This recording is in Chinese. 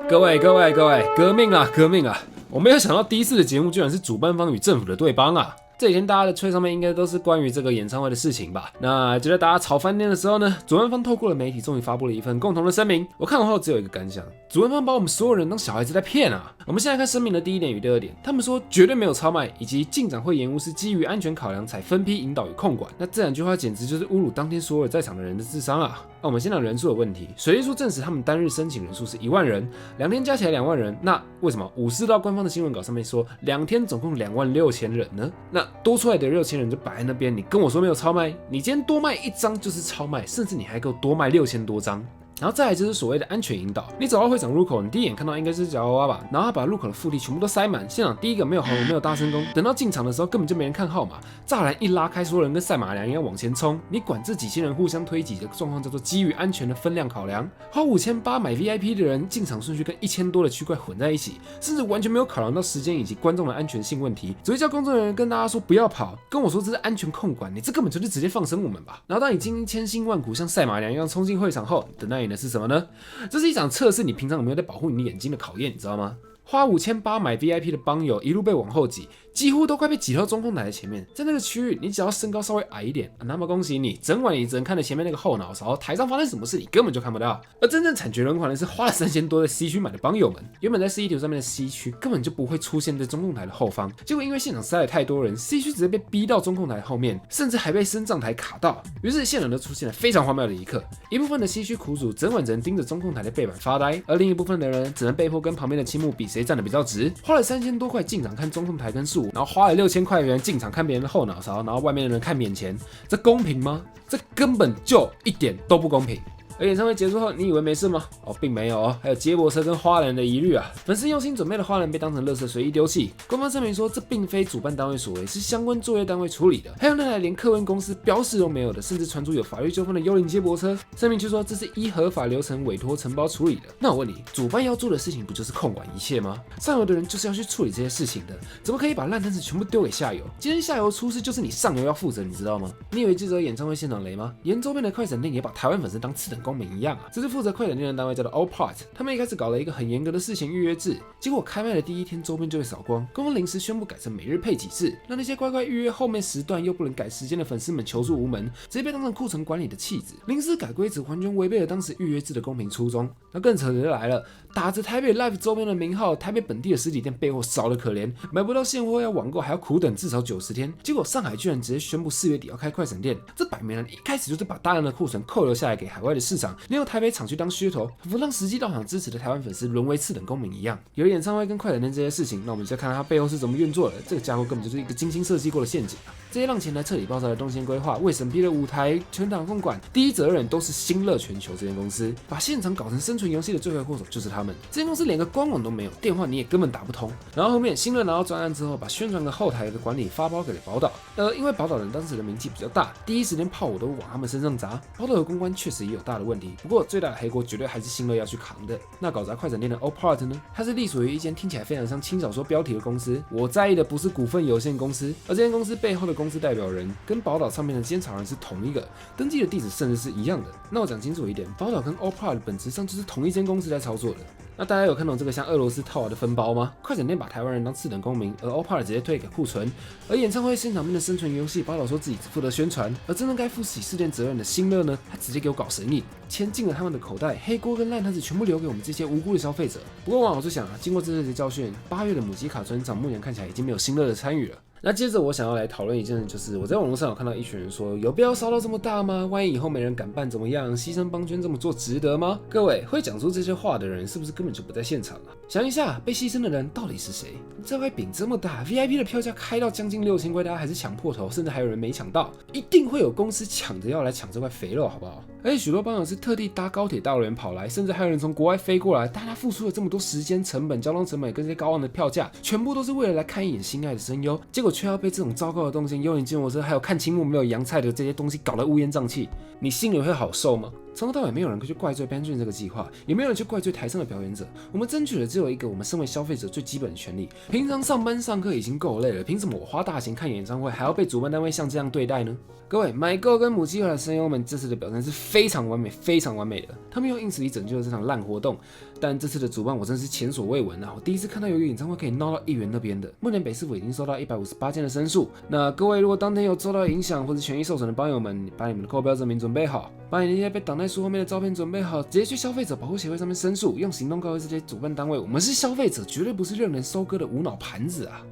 各位，革命啊，革命啊！我沒有想到第一次的節目居然是主辦方與政府的對幫啊！這幾天大家的推上面應該都是關於這個演唱會的事情吧？那就在大家吵翻天的時候呢，主辦方透過了媒體終於發布了一份共同的聲明。我看完後只有一個感想：主辦方把我們所有人當小孩子在騙啊！我們現在看聲明的第一點與第二點，他們說絕對沒有超賣，以及進展會延誤是基於安全考量才分批引導與控管。那這兩句話簡直就是侮辱當天所有在場的人的智商啊！那我們先講人數的問題，水利署證實他們單日申請人數是1萬人，2天加起來2萬人。那為什麼54道官方的新聞稿上面說2天總共26000人呢？那多出來的6000人就擺在那邊，你跟我說沒有超賣，你今天多賣1張就是超賣，甚至你還給我多賣6000多張。然後再來就是所謂的安全引導，你走到會場入口，你第一眼看到應該是夾娃娃吧，然後他把入口的腹地全部都塞滿，現場第一個沒有喉嚨，沒有大聲公，等到進場的時候根本就沒人看號碼，柵欄一拉開，所有人跟賽馬娘一樣往前衝，你管這幾千人互相推擠的狀況叫做基於安全的分量考量，花5800買 VIP 的人進場順序跟1000多的區塊混在一起，甚至完全沒有考量到時間以及觀眾的安全性問題，只會叫工作人員跟大家說不要跑，跟我說這是安全控管，你這根本就是直接放生我們吧。然後當你經千辛萬苦像賽馬娘一樣衝進會場後，等待你的是什麼呢？這是一場測試你平常有沒有在保護你眼睛的考驗，你知道嗎？花5800買 VIP 的幫友一路被往後擠，幾乎都快被擠到中控台的前面。在那個區域，你只要身高稍微矮一點，那麼恭喜你，整晚你只能看着前面那個後腦勺，台上發生什麼事你根本就看不到。而真正慘絕人寰的是花了3000多在 C 區買的幫友們，原本在 C 圖上面的 C 區根本就不會出現在中控台的後方，結果因為現場塞了太多人 ，C 區直接被逼到中控台後面，甚至還被升降台卡到。於是現場就出現了非常荒謬的一刻，一部分的 C 區苦主整晚只能盯着中控台的背板發呆，而另一部分的人只能被迫跟旁邊的青木比誰站得比較直。花了3000多塊進場看中控台跟樹，然後花了6000塊元進場看別人的後腦勺，然後外面的人看面前，這公平嗎？這根本就一點都不公平。而演唱會結束後，你以為沒事嗎？並沒有哦，還有接駁車跟花籃的疑慮啊。粉絲用心準備的花籃被當成垃圾隨意丟棄。官方聲明說，這並非主辦單位所為，是相關作業單位處理的。還有那台連客運公司標示都沒有的，甚至傳出有法律糾紛的幽靈接駁車，聲明卻說這是依合法流程委托承包處理的。那我問你，主辦要做的事情不就是控管一切嗎？上游的人就是要去處理這些事情的，怎麼可以把爛攤子全部丟給下游？今天下游出事就是你上游要負責，你知道嗎？你以為這則演唱會現場雷嗎？連周邊的快閃店也把台灣粉絲當次等公民一樣啊！這是負責快閃店的單位叫做 Allpart， 他們一開始搞了一個很嚴格的事前預約制，結果開賣的第一天周邊就會掃光，官方臨時宣布改成每日配給制，讓那些乖乖預約後面時段又不能改時間的粉絲們求助無門，直接被當成庫存管理的棄子。臨時改規則完全違背了當時預約制的公平初衷。那更扯的就來了，打着台北 Live 周邊的名號，台北本地的實體店備貨少得可憐，買不到現貨要網購還要苦等至少90天。結果上海居然直接宣布4月底要開快閃店，這擺明了一開始就是把大量的庫存扣留下來給海外的市場，利用台北廠去當噱頭，仿佛讓實際到場支持的台灣粉絲淪為次等公民一樣。有了演唱會跟快閃店這些事情，那我們就要看他背後是怎麼運作的。這個家伙根本就是一個精心設計過的陷阱啊！這些讓前台徹底爆炸的動線規劃、未審批的舞台、全場控管，第一責任都是新樂全球這間公司，把現場搞成生存遊戲的罪魁禍首就是他們。這間公司連個官網都沒有，電話你也根本打不通。然後後面新樂拿到專案之後，把宣傳跟後台的管理發包給了寶島。因為寶島人當時的名氣比較大，第一時間炮火都往他們身上砸。寶島的公關確實也有大的問題，不過最大的黑鍋絕對還是新樂要去扛的。那搞砸快閃店的 Allpart 呢？它是隸屬於一間聽起來非常像輕小說標題的公司。我在意的不是股份有限公司，而這間公司背後的公司代表人跟寶島上面的監察人是同一個，登記的地址甚至是一樣的。那我講清楚一點，寶島跟 Allpart 本質上就是同一間公司在操作的。那大家有看懂這個像俄羅斯套娃的分包嗎？快閃店把台灣人當次等公民，而 Allpart 直接推給庫存。而演唱會現場面的生存遊戲，寶島說自己只負責宣傳，而真正該負起事件責任的新樂呢，他直接給我搞神隱，錢進了他們的口袋，黑鍋跟爛攤子全部留給我們這些無辜的消費者。不過網友就想啊，經過這次的教訓，8月的母雞卡村長目前看起來已經沒有新樂的參與了。那接着我想要來討論一件事，就是我在網絡上有看到一群人說，有必要燒到這麼大嗎？萬一以後沒人敢辦怎麼樣？犧牲邦捐這麼做值得嗎？各位會講出這些話的人，是不是根本就不在現場啊？想一下，被犧牲的人到底是誰？這塊餅這麼大 ，VIP 的票價開到將近6000塊，大家還是搶破頭，甚至還有人沒搶到，一定會有公司搶着要來搶這塊肥肉，好不好？而且許多幫友是特地搭高鐵大老遠跑來，甚至還有人從國外飛過來，大家付出了這麼多時間成本、交通成本跟這些高昂的票價，全部都是為了來看一眼心愛的聲優，結果卻要被這種糟糕的動線、幽靈接駁車，還有看青木沒有洋菜的這些東西搞得烏煙瘴氣，你心裡會好受嗎？從頭到尾沒有人可以去怪罪 Benjamin 這個計劃，也沒有人去怪罪台上的表演者。我們爭取的只有一個我們身為消費者最基本的權利。平常上班上課已經夠累了，憑什麼我花大錢看演唱會還要被主辦單位像這樣對待呢？各位，MyGo 跟母雞會的聲優們這次的表現是非常完美、非常完美的。他們用硬實力拯救了這場爛活動，但這次的主辦我真是前所未聞啊！我第一次看到有一個演唱會可以鬧到議員那邊的。目前北市府已經收到158件的申訴。那各位如果當天有受到影響或者權益受損的幫友們，把你們的購票證明準備好，把你那些被擋在書後面的照片準備好，直接去消費者保護協會上面申訴，用行動告訴這些主辦單位，我們是消費者，絕對不是任人收割的無腦盤子啊！